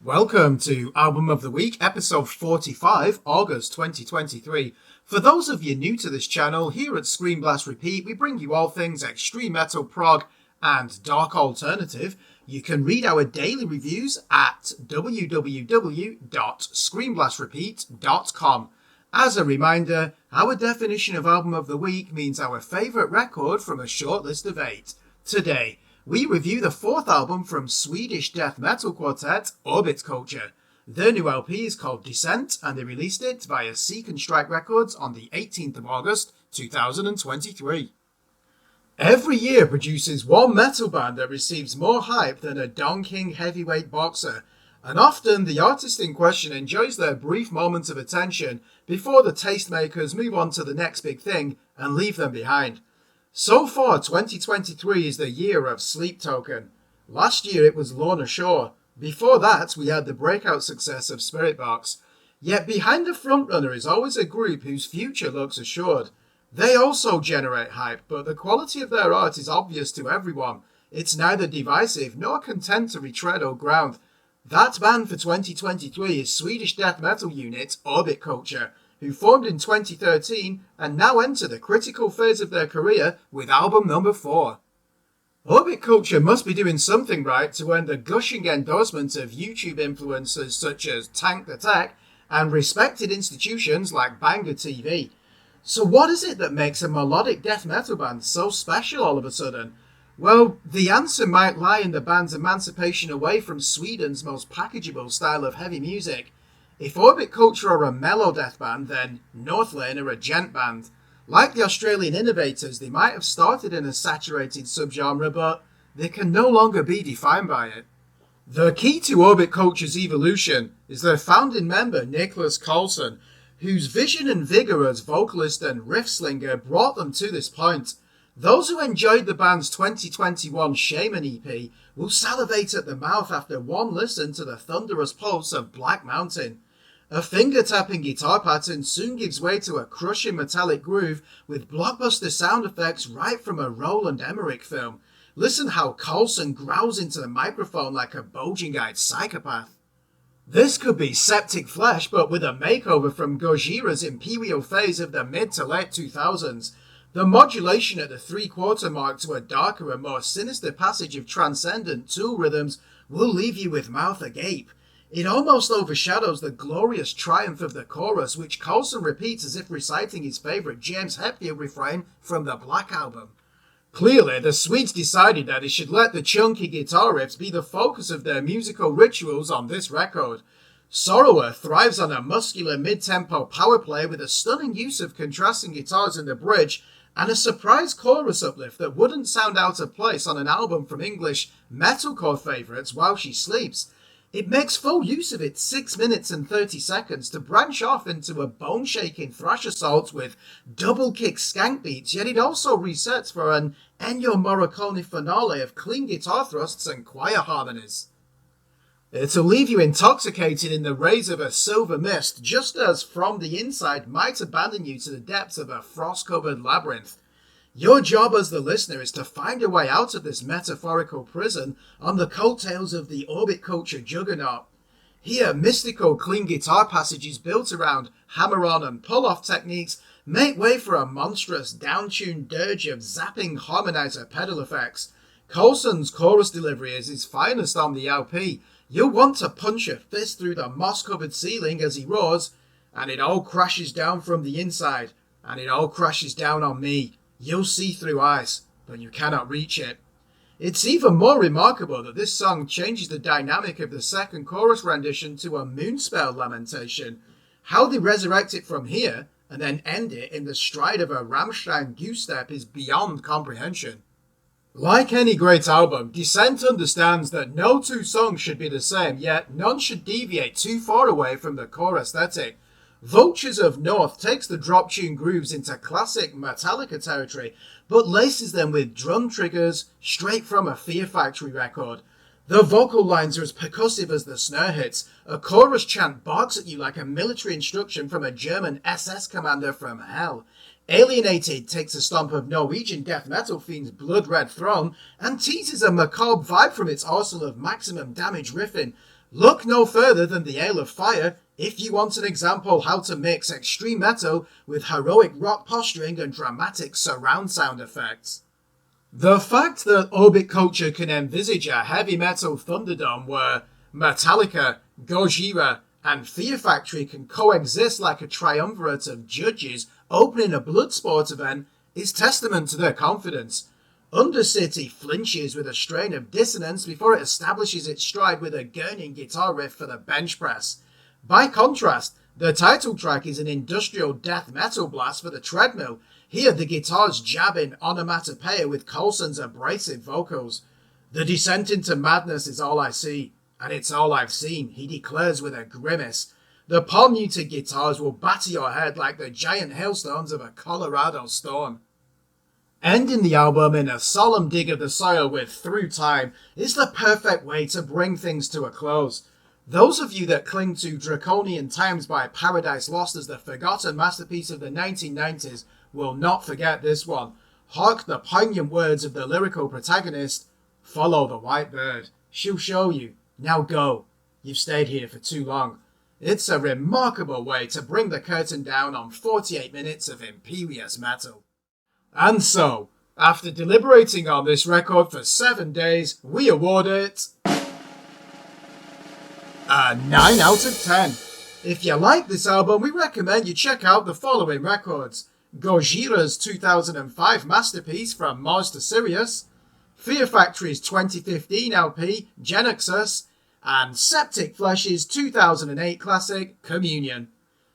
Welcome to Album of the Week, episode 45, August 2023. For those of you new to this channel, here at Scream Blast Repeat, we bring you all things extreme metal, prog, and dark alternative. You can read our daily reviews at www.screamblastrepeat.com. As a reminder, our definition of Album of the Week means our favourite record from a short list of 8. Today, we review the 4th album from Swedish death metal quartet Orbit Culture. Their new LP is called Descent, and they released it via Seek and Strike Records on the 18th of August 2023. Every year produces one metal band that receives more hype than a Don King heavyweight boxer, and often the artist in question enjoys their brief moment of attention before the tastemakers move on to the next big thing and leave them behind. So far, 2023 is the year of Sleep Token. Last year it was Lorna Shore. Before that, we had the breakout success of Spiritbox. Yet behind the frontrunner is always a group whose future looks assured. They also generate hype, but the quality of their art is obvious to everyone. It's neither divisive nor content to retread old ground. That band for 2023 is Swedish death metal unit Orbit Culture, who formed in 2013 and now enter the critical phase of their career with album number 4. Orbit Culture must be doing something right to earn the gushing endorsement of YouTube influencers such as Tank the Tech and respected institutions like Banger TV. So what is it that makes a melodic death metal band so special all of a sudden? Well, the answer might lie in the band's emancipation away from Sweden's most packageable style of heavy music. If Orbit Culture are a mellow death band, then Northlane are a gent band. Like the Australian Innovators, they might have started in a saturated subgenre, but they can no longer be defined by it. The key to Orbit Culture's evolution is their founding member, Niklas Karlsson, whose vision and vigour as vocalist and riff slinger brought them to this point. Those who enjoyed the band's 2021 Shaman EP will salivate at the mouth after one listen to the thunderous pulse of Black Mountain. A finger-tapping guitar pattern soon gives way to a crushing metallic groove with blockbuster sound effects right from a Roland Emmerich film. Listen how Karlsson growls into the microphone like a bulging-eyed psychopath. This could be Septic Flesh, but with a makeover from Gojira's imperial phase of the mid to late 2000s. The modulation at the 3/4 mark to a darker and more sinister passage of transcendent tool rhythms will leave you with mouth agape. It almost overshadows the glorious triumph of the chorus, which Karlsson repeats as if reciting his favourite James Hetfield refrain from the Black Album. Clearly, the Swedes decided that they should let the chunky guitar riffs be the focus of their musical rituals on this record. Sorrower thrives on a muscular mid-tempo power play with a stunning use of contrasting guitars in the bridge and a surprise chorus uplift that wouldn't sound out of place on an album from English metalcore favourites While She Sleeps. It makes full use of its 6 minutes and 30 seconds to branch off into a bone-shaking thrash assault with double-kick skank beats, yet it also resets for an Ennio Morricone finale of clean guitar thrusts and choir harmonies. It'll leave you intoxicated in the rays of a silver mist, just as From the Inside might abandon you to the depths of a frost-covered labyrinth. Your job as the listener is to find a way out of this metaphorical prison on the coattails of the orbit culture juggernaut. Here, mystical clean guitar passages built around hammer-on and pull-off techniques make way for a monstrous down-tuned dirge of zapping harmonizer pedal effects. Coulson's chorus delivery is his finest on the LP. You'll want to punch a fist through the moss-covered ceiling as he roars, and it all crashes down from the inside, and it all crashes down on me. You'll see through ice, but you cannot reach it. It's even more remarkable that this song changes the dynamic of the second chorus rendition to a moonspell lamentation. How they resurrect it from here, and then end it in the stride of a Rammstein goose step is beyond comprehension. Like any great album, Descent understands that no two songs should be the same, yet none should deviate too far away from the core aesthetic. Vultures of North takes the drop tune grooves into classic Metallica territory, but laces them with drum triggers straight from a Fear Factory record. The vocal lines are as percussive as the snare hits. A chorus chant barks at you like a military instruction from a German SS commander from hell. Alienated takes a stomp of Norwegian death metal fiend's Blood Red Throne and teases a macabre vibe from its arsenal of maximum damage riffing. Look no further than the Ale of Fire if you want an example how to mix extreme metal with heroic rock posturing and dramatic surround sound effects. The fact that Orbit Culture can envisage a heavy metal Thunderdome where Metallica, Gojira, and Fear Factory can coexist like a triumvirate of judges opening a Bloodsport event is testament to their confidence. Undercity flinches with a strain of dissonance before it establishes its stride with a gurning guitar riff for the bench press. By contrast, the title track is an industrial death metal blast for the treadmill. Here the guitars jab in onomatopoeia with Coulson's abrasive vocals. The descent into madness is all I see, and it's all I've seen, he declares with a grimace. The palm-muted guitars will batter your head like the giant hailstones of a Colorado storm. Ending the album in a solemn dig of the soil with Through Time is the perfect way to bring things to a close. Those of you that cling to Draconian Times by Paradise Lost as the forgotten masterpiece of the 1990s will not forget this one. Hark the poignant words of the lyrical protagonist, "Follow the white bird. She'll show you. Now go. You've stayed here for too long." It's a remarkable way to bring the curtain down on 48 minutes of imperious metal. And so, after deliberating on this record for 7 days, we award it a 9 out of 10. If you like this album, we recommend you check out the following records: Gojira's 2005 masterpiece From Mars to Sirius, Fear Factory's 2015 LP Genoxus, and Septic Flesh's 2008 classic Communion.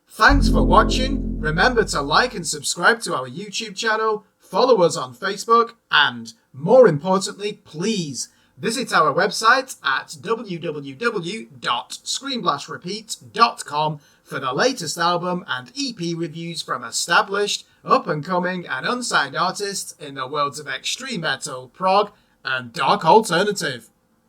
Thanks for watching. Remember to like and subscribe to our YouTube channel, follow us on Facebook, and more importantly, please visit our website at www.screenblastrepeat.com for the latest album and EP reviews from established, up-and-coming and unsigned artists in the worlds of extreme metal, prog, and dark alternative.